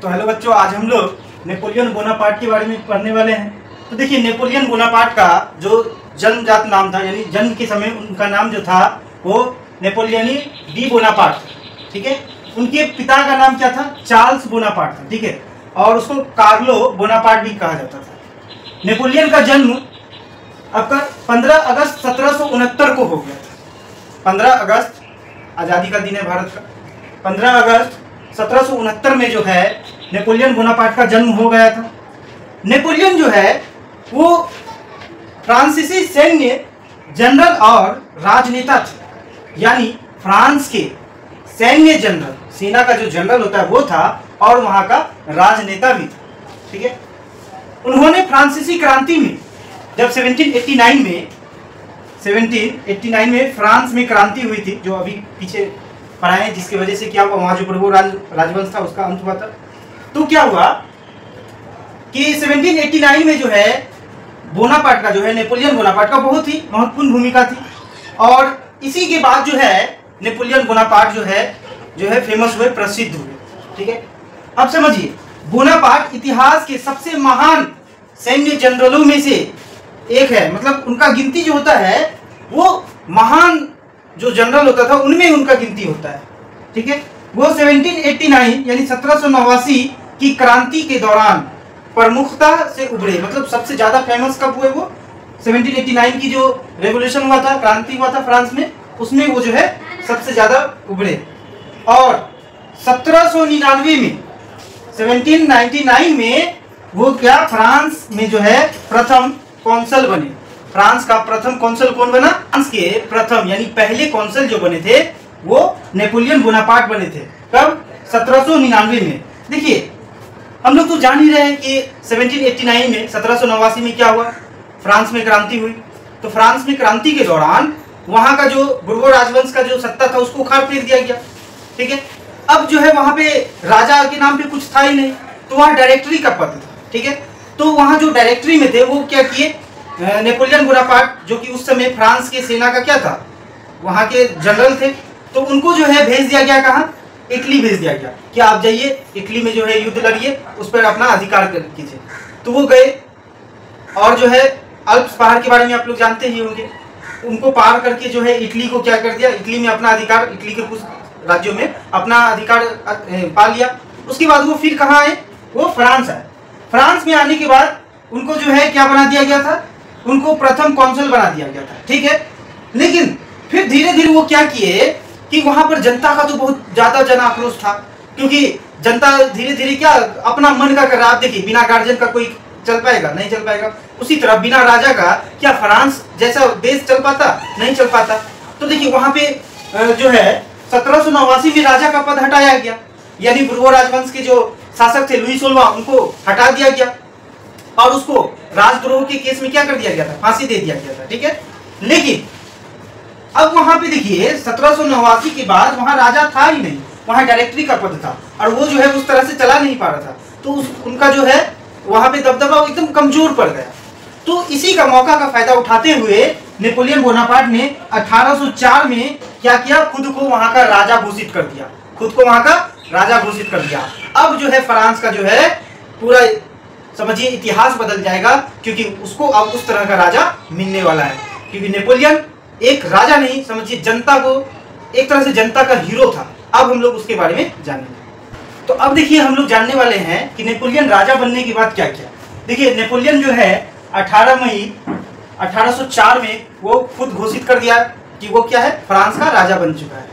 तो हेलो बच्चों, आज हम लोग नेपोलियन बोनापार्ट के बारे में पढ़ने वाले हैं। तो देखिए, नेपोलियन बोनापार्ट का जो जन्मजात नाम था, यानी जन्म के समय उनका नाम जो था वो नेपोलियनी डी बोनापार्ट। ठीक है, उनके पिता का नाम क्या था? चार्ल्स बोनापार्ट था। ठीक है, और उसको कार्लो बोनापार्ट भी कहा जाता था। नेपोलियन का जन्म आपका 15 अगस्त 1769 को हो गया था। 15 अगस्त आज़ादी का दिन है भारत का। 15 अगस्त 1769 में जो है नेपोलियन बोनापार्ट का जन्म हो गया था। नेपोलियन जो है वो फ्रांसीसी सैन्य जनरल और राजनेता थे, यानी फ्रांस के सैन्य जनरल, सेना का जो जनरल होता है वो था, और वहां का राजनेता भी था। ठीक है, उन्होंने फ्रांसीसी क्रांति में जब 1789 में फ्रांस में क्रांति हुई थी, जो अभी पीछे पढ़ाए हैं, जिसकी वजह से क्या हुआ, वहां जो प्रभु राजवंश था उसका अंत हुआ था। तो क्या हुआ कि 1789 में जो है बोनापार्ट का जो है नेपोलियन बोनापार्ट का बहुत ही महत्वपूर्ण भूमिका थी, और इसी के बाद जो है नेपोलियन बोनापार्ट जो है फेमस हुए, प्रसिद्ध हुए। ठीक है, अब समझिए, बोनापार्ट इतिहास के सबसे महान सैन्य जनरलों में से एक है। मतलब उनका गिनती जो होता है वो महान जो जनरल होता था उनमें उनका गिनती होता है। ठीक है, वो 1789 यानी 1789 की क्रांति के दौरान प्रमुखता से उभरे। मतलब सबसे ज्यादा फेमस कब हुए वो? 1789 की जो रेवोल्यूशन हुआ था, क्रांति हुआ था फ्रांस में, उसमें वो जो है सबसे ज्यादा उभरे। और 1799 में वो क्या फ्रांस में जो है प्रथम कौंसल बने। फ्रांस का प्रथम कौंसल कौन बना? फ्रांस के प्रथम यानी पहले कौंसल जो बने थे वो नेपोलियन बोनापार्ट बने थे। कब? 1799 में। देखिए, हम लोग तो जान ही रहे हैं कि 1789 में 1789 में क्या हुआ, फ्रांस में क्रांति हुई। तो फ्रांस में क्रांति के दौरान वहां का जो बुर्बो राजवंश का जो सत्ता था उसको उखाड़ फेंक दिया गया। ठीक है, अब जो है वहां पे राजा के नाम पे कुछ था ही नहीं, तो वहां डायरेक्टरी का पद था। ठीक है, तो वहां जो डायरेक्टरी में थे वो क्या किए, नेपोलियन बोनापार्ट जो कि उस समय फ्रांस के सेना का क्या था, वहां के जनरल थे, तो उनको जो है भेज दिया गया। कहाँ? इटली भेज दिया गया कि आप जाइए इटली में जो है युद्ध लड़िए, उस पर अपना अधिकार कीजिए। तो वो गए, और जो है अल्प्स पहाड़ के बारे में आप लोग जानते ही होंगे, उनको पार करके जो है इटली को क्या कर दिया, इटली में अपना अधिकार, इटली के कुछ राज्यों में अपना अधिकार पा लिया। उसके बाद वो फिर कहाँ आए? वो फ्रांस आए। फ्रांस में आने के बाद उनको जो है क्या बना दिया गया था? उनको प्रथम कौंसल बना दिया गया था। ठीक है, लेकिन फिर धीरे धीरे वो क्या किए कि वहां पर जनता का तो बहुत ज्यादा जन आक्रोश था, क्योंकि जनता धीरे धीरे क्या अपना मन का कर रहा। आप देखिए, बिना गार्जियन का कोई चल पाएगा? नहीं चल पाएगा। उसी तरह बिना राजा का क्या फ्रांस जैसा देश चल पाता? नहीं चल पाता। तो देखिए, वहां पे जो है 1789 में राजा का पद हटाया गया, यानी बुर्बो राजवंश के जो शासक थे लुई 16 उनको हटा दिया गया, और उसको राजद्रोह के केस में क्या कर दिया गया था? फांसी दे दिया गया था। ठीक है, लेकिन अब वहां पे देखिए 1789 के बाद वहां राजा था ही नहीं, वहां डायरेक्टरी का पद था, और वो जो है उस तरह से चला नहीं पा रहा था। तो उनका जो है वहां पे दबदबा एकदम कमजोर पड़ गया। तो इसी का मौका का फायदा उठाते हुए नेपोलियन बोनापार्ट ने 1804 में क्या किया, खुद को वहां का राजा घोषित कर दिया। खुद को वहां का राजा घोषित कर दिया। अब जो है फ्रांस का जो है पूरा समझिए इतिहास बदल जाएगा, क्योंकि उसको अब उस तरह का राजा मिलने वाला है। क्योंकि नेपोलियन एक राजा नहीं, समझिए जनता को एक तरह से जनता का हीरो था। अब हम लोग उसके बारे में जानेंगे। तो अब देखिए, हम लोग जानने वाले हैं कि नेपोलियन राजा बनने के बाद क्या किया। देखिए, नेपोलियन जो है 18 मई 1804 में वो खुद घोषित कर दिया कि वो क्या है, फ्रांस का राजा बन चुका है।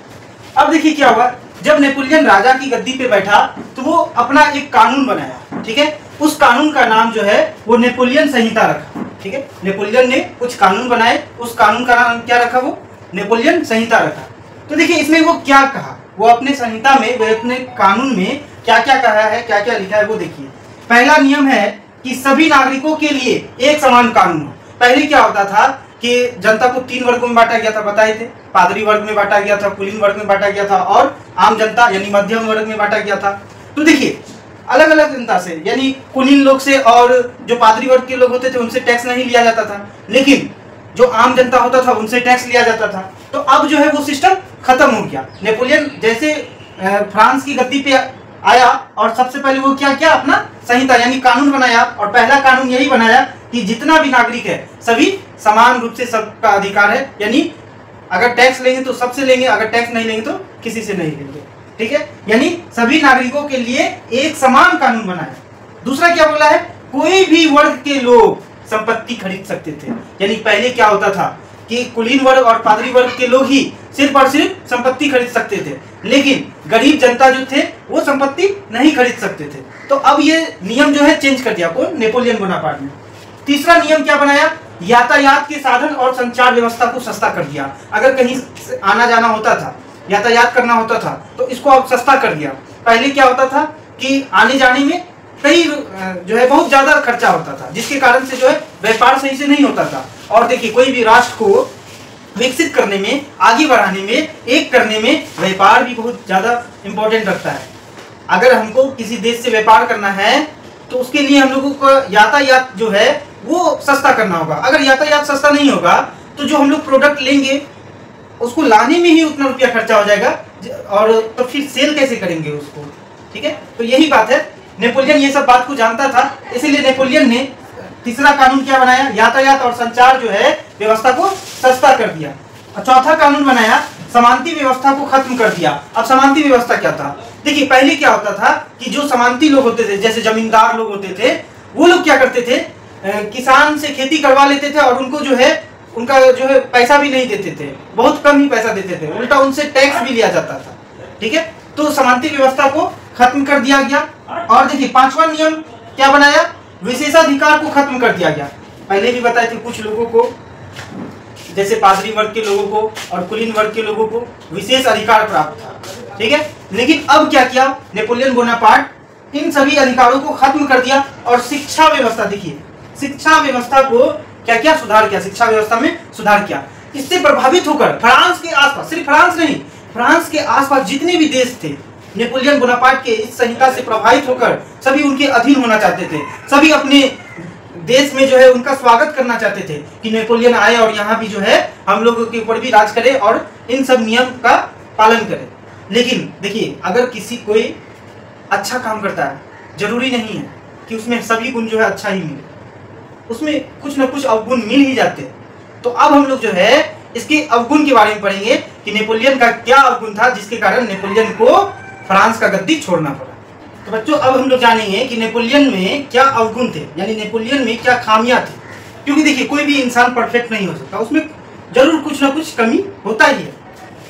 अब देखिए क्या हुआ, जब नेपोलियन राजा की गद्दी पे बैठा तो वो अपना एक कानून बनाया। ठीक है, उस कानून का नाम जो है वो नेपोलियन संहिता रखा। ठीक है, नेपोलियन ने कुछ कानून बनाए, उस कानून का नाम क्या रखा? वो नेपोलियन संहिता रखा। तो देखिए इसमें वो क्या कहा, वो अपने संहिता में, वो अपने कानून में क्या क्या कहा है, क्या क्या लिखा है वो देखिए। पहला नियम है कि सभी नागरिकों के लिए एक समान कानून हो। पहले क्या होता था कि जनता को 3 वर्गों में बांटा गया था, बताए थे। पादरी वर्ग में बांटा गया था, कुलीन वर्ग में बांटा गया था, और आम जनता यानी मध्यम वर्ग में बांटा गया था। तो देखिए अलग अलग जनता से, यानी कुलीन लोग से और जो पादरी वर्ग के लोग होते थे उनसे टैक्स नहीं लिया जाता था, लेकिन जो आम जनता होता था उनसे टैक्स लिया जाता था। तो अब जो है वो सिस्टम खत्म हो गया। नेपोलियन जैसे फ्रांस की गद्दी पे आया और सबसे पहले वो क्या किया, अपना संहिता यानी कानून बनाया। और पहला कानून यही बनाया कि जितना भी नागरिक है सभी समान रूप से सबका अधिकार है, यानी अगर टैक्स लेंगे तो सबसे लेंगे, अगर टैक्स नहीं लेंगे तो किसी से नहीं लेंगे। ठीक है, यानी सभी नागरिकों के लिए एक समान कानून बनाया। दूसरा क्या बोला है, कोई भी वर्ग के लोग संपत्ति खरीद सकते थे। यानी पहले क्या होता था कि कुलीन वर्ग और पादरी वर्ग के लोग ही सिर्फ और सिर्फ संपत्ति खरीद सकते थे, लेकिन गरीब जनता जो थे वो संपत्ति नहीं खरीद सकते थे। तो अब ये नियम जो है चेंज कर दिया, कौन, नेपोलियन बोनापार्ट ने। तीसरा नियम क्या बनाया, यातायात के साधन और संचार व्यवस्था को सस्ता कर दिया। अगर कहीं आना जाना होता था, यातायात करना होता था, तो इसको अब सस्ता कर दिया। पहले क्या होता था कि आने जाने में कई जो है बहुत ज्यादा खर्चा होता था, जिसके कारण से जो है व्यापार सही से नहीं होता था। और देखिए, कोई भी राष्ट्र को विकसित करने में, आगे बढ़ाने में, एक करने में व्यापार भी बहुत ज्यादा इंपॉर्टेंट रखता है। अगर हमको किसी देश से व्यापार करना है तो उसके लिए हम लोगों को यातायात जो है वो सस्ता करना होगा। अगर यातायात सस्ता नहीं होगा तो जो हम लोग प्रोडक्ट लेंगे उसको लाने में ही उतना रुपया खर्चा हो जाएगा, और तो फिर सेल कैसे करेंगे उसको। ठीक है, तो यही बात है। नेपोलियन ये सब बात को जानता था, इसीलिए नेपोलियन ने तीसरा कानून क्या बनाया, यातायात और संचार जो है व्यवस्था को सस्ता कर दिया। और चौथा कानून बनाया, समानती व्यवस्था को खत्म कर दिया। अब समानती व्यवस्था क्या था, देखिए पहले क्या होता था कि जो समानती लोग होते थे, जैसे जमींदार लोग होते थे, वो लोग क्या करते थे, किसान से खेती करवा लेते थे और उनको जो है उनका जो है पैसा भी नहीं देते थे, बहुत कम ही पैसा देते थे, उल्टा उनसे टैक्स भी लिया जाता था। ठीक है, तो समानती व्यवस्था को खत्म कर दिया गया। और देखिए पांचवा नियम क्या बनाया, विशेषाधिकार को खत्म कर दिया गया। पहले भी बताए थे कुछ लोगों को, जैसे पादरी वर्ग के लोगों को और कुलीन वर्ग के लोगों को विशेष अधिकार प्राप्त था। ठीक है, लेकिन अब क्या किया नेपोलियन बोनापार्ट, इन सभी अधिकारों को खत्म कर दिया। और शिक्षा व्यवस्था, देखिए शिक्षा व्यवस्था को क्या क्या सुधार किया, शिक्षा व्यवस्था में सुधार किया। इससे प्रभावित होकर फ्रांस के आसपास, सिर्फ फ्रांस नहीं, फ्रांस के आसपास जितने भी देश थे, नेपोलियन बोनापार्ट के इस संहिता से प्रभावित होकर सभी उनके अधीन होना चाहते थे। सभी अपने देश में जो है उनका स्वागत करना चाहते थे कि नेपोलियन आए और यहाँ भी जो है हम लोगों के ऊपर भी राज करे और इन सब नियम का पालन करे। लेकिन देखिए, अगर किसी कोई अच्छा काम करता है, जरूरी नहीं है कि उसमें सभी गुण जो है अच्छा ही मिले, उसमें कुछ न कुछ अवगुण मिल ही जाते हैं। तो अब हम लोग जो है इसके अवगुण के बारे में पढ़ेंगे कि नेपोलियन का क्या अवगुण था जिसके कारण नेपोलियन को फ्रांस का गद्दी छोड़ना पड़ा। तो बच्चों, अब हम लोग जानेंगे कि नेपोलियन में क्या अवगुण थे, यानी नेपोलियन में क्या खामियां थी। क्योंकि देखिए, कोई भी इंसान परफेक्ट नहीं हो सकता, उसमें जरूर कुछ ना कुछ कमी होता ही है।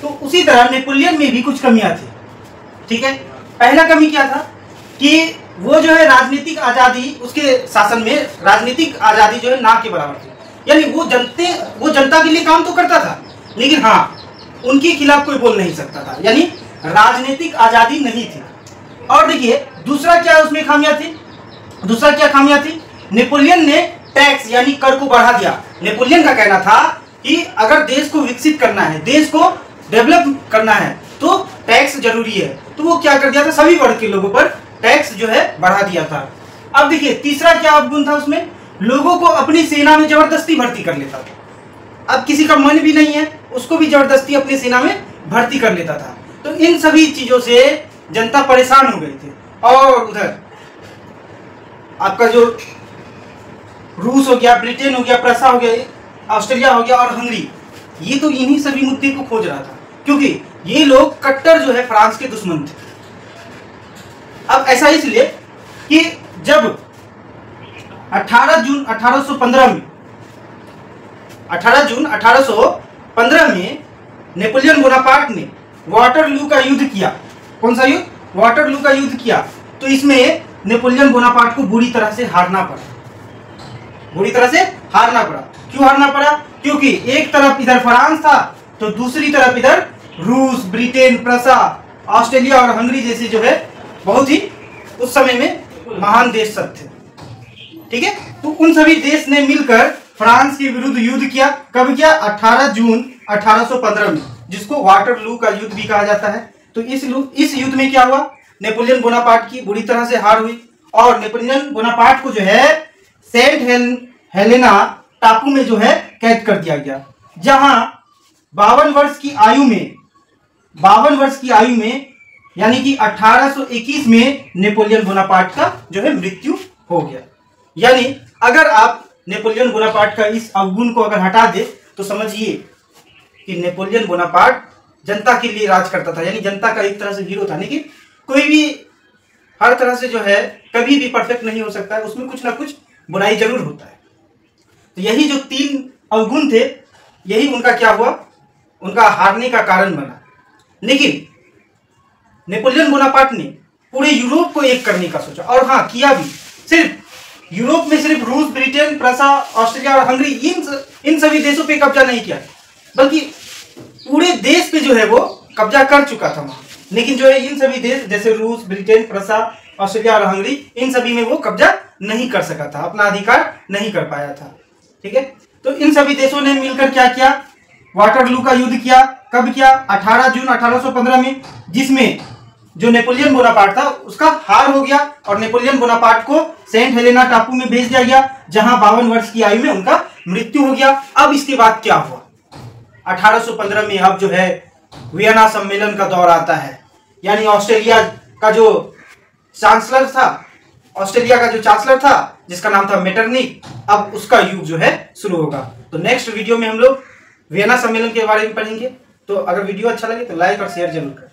तो उसी तरह नेपोलियन में भी कुछ कमियां थी। ठीक है, पहला कमी क्या था कि वो जो है राजनीतिक आजादी, उसके शासन में राजनीतिक आजादी जो है ना के बराबर थी। यानी वो जनता के लिए काम तो करता था, लेकिन हाँ, उनके खिलाफ कोई बोल नहीं सकता था, यानी राजनीतिक आजादी नहीं थी। और देखिए दूसरा क्या उसमें खामियां थी, दूसरा क्या खामियां थी, नेपोलियन ने टैक्स यानी कर को बढ़ा दिया। नेपोलियन का कहना था कि अगर देश को विकसित करना है, देश को डेवलप करना है, तो टैक्स जरूरी है। तो वो क्या कर दिया था, सभी वर्ग के लोगों पर टैक्स जो है बढ़ा दिया था। अब देखिए तीसरा क्या अवगुण था उसमें, लोगों को अपनी सेना में जबरदस्ती भर्ती कर लेता था। अब किसी का मन भी नहीं है, उसको भी जबरदस्ती अपनी सेना में भर्ती कर लेता था। तो इन सभी चीजों से जनता परेशान हो गई थी। और उधर आपका जो रूस हो गया, ब्रिटेन हो गया, प्रसा हो गया, ऑस्ट्रेलिया हो गया और हंगरी, ये तो इन्हीं सभी मुद्दे को खोज रहा था, क्योंकि ये लोग कट्टर जो है फ्रांस के दुश्मन थे। अब ऐसा इसलिए कि जब 18 जून 1815 में 18 जून 1815 में नेपोलियन बोनापार्ट ने वाटरलू का युद्ध किया। कौन सा युद्ध, वाटरलू का युद्ध किया। तो इसमें नेपोलियन बोनापार्ट को बुरी तरह से हारना पड़ा, बुरी तरह से हारना पड़ा। क्यों हारना पड़ा, क्योंकि एक तरफ इधर फ्रांस था तो दूसरी तरफ इधर रूस, ब्रिटेन, प्रसा, ऑस्ट्रेलिया और हंगरी जैसे जो है बहुत ही उस समय में महान देश सब थे। ठीक है, तो उन सभी देश ने मिलकर फ्रांस के विरुद्ध युद्ध किया। कब किया, 18 जून 1815 में, जिसको वाटरलू का युद्ध भी कहा जाता है। तो इस युद्ध में क्या हुआ, नेपोलियन बोनापार्ट की बुरी तरह से हार हुई और नेपोलियन बोनापार्ट को जो है सेंट हेलेना टापू में जो है कैद कर दिया गया, जहां 52 वर्ष की आयु में यानी कि 1821 में नेपोलियन बोनापार्ट का जो है मृत्यु हो गया। यानी अगर आप नेपोलियन बोनापार्ट का इस अवगुण को अगर हटा दे तो समझिए कि नेपोलियन बोनापार्ट जनता के लिए राज करता था, यानी जनता का एक तरह से हीरो था। लेकिन कोई भी हर तरह से जो है कभी भी परफेक्ट नहीं हो सकता है, उसमें कुछ ना कुछ बुराई जरूर होता है। तो यही जो 3 अवगुण थे, यही उनका क्या हुआ, उनका हारने का कारण बना। लेकिन नेपोलियन बोनापार्ट ने पूरे यूरोप को एक करने का सोचा, और हाँ किया भी। सिर्फ यूरोप में सिर्फ रूस, ब्रिटेन, प्रसा, ऑस्ट्रेलिया और हंगरी इन सभी देशों पे कब्जा नहीं किया, बल्कि पूरे देश पे जो है वो कब्जा कर चुका था वहां। लेकिन जो है इन सभी देश जैसे रूस, ब्रिटेन, प्रसा, ऑस्ट्रेलिया और हंगरी, इन सभी में वो कब्जा नहीं कर सका था, अपना अधिकार नहीं कर पाया था। ठीक है, तो इन सभी देशों ने मिलकर क्या किया, वाटरलू का युद्ध किया। कब किया? 18 जून 1815 में, जिसमें जो नेपोलियन बोनापार्ट था उसका हार हो गया और नेपोलियन बोनापार्ट को सेंट हेलेना टापू में भेज दिया गया, जहां 52 वर्ष की आयु में उनका मृत्यु हो गया। अब इसके बाद क्या हुआ? 1815 में अब जो है वियना सम्मेलन का दौर आता है, यानी ऑस्ट्रेलिया का जो चांसलर था, ऑस्ट्रेलिया का जो चांसलर था जिसका नाम था मेटरनिक, अब उसका युग जो है शुरू होगा। तो नेक्स्ट वीडियो में हम लोग वियना सम्मेलन के बारे में पढ़ेंगे। तो अगर वीडियो अच्छा लगे तो लाइक और शेयर जरूर करें।